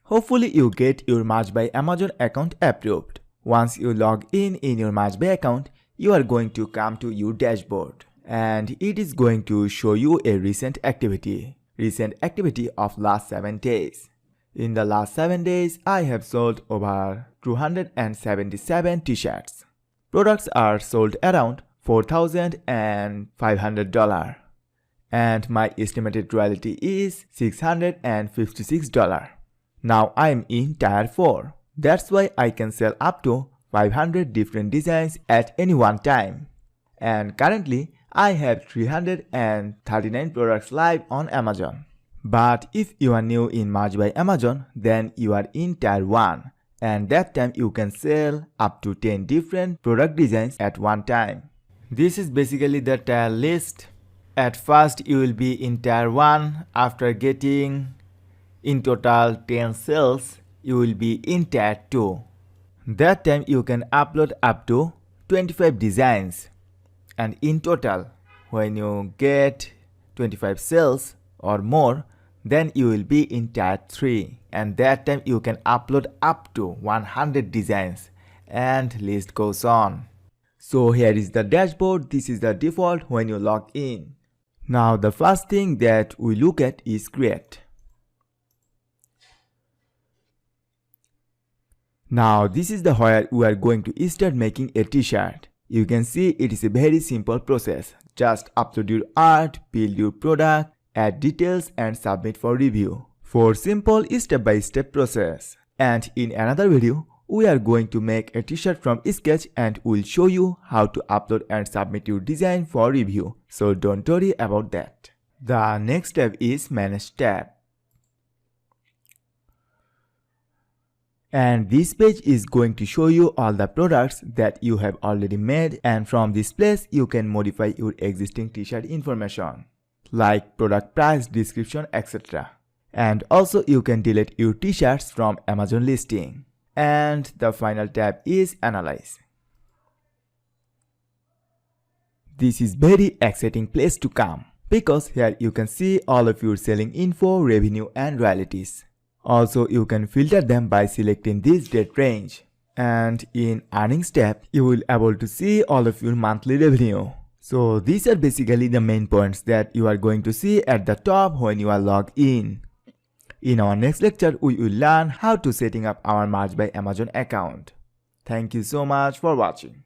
Hopefully you get your March by Amazon account approved. Once you log in your March by account, you are going to come to your dashboard and it is going to show you a recent activity of last 7 days. In the last 7 days, I have sold over 277 t-shirts. Products are sold around $4,500 and my estimated royalty is $656. Now I am in tier 4. That's why I can sell up to 500 different designs at any one time. And currently I have 339 products live on Amazon. But if you are new in March by Amazon, then you are in tier 1 and that time you can sell up to 10 different product designs at one time. This is basically the tier list. At first you will be in tier 1. After getting in total 10 sales, you will be in tier 2. That time you can upload up to 25 designs. And in total, when you get 25 sales or more, then you will be in tier 3. And that time you can upload up to 100 designs. And list goes on. So here is the dashboard. This is the default when you log in. Now the first thing that we look at is create. Now this is the where we are going to start making a t-shirt. You can see it is a very simple process. Just upload your art, build your product, add details and submit for review. For simple step-by-step process. And in another video, we are going to make a t-shirt from scratch and we'll show you how to upload and submit your design for review. So don't worry about that. The next step is Manage tab. And this page is going to show you all the products that you have already made, and from this place you can modify your existing t-shirt information like product price, description, etc. And also you can delete your t-shirts from Amazon listing. And the final tab is Analyze. This is very exciting place to come because here you can see all of your selling info, revenue and royalties. Also, you can filter them by selecting this date range. And in Earnings tab, you will be able to see all of your monthly revenue. So these are basically the main points that you are going to see at the top when you are logged in. In our next lecture, we will learn how to setting up our March by Amazon account. Thank you so much for watching.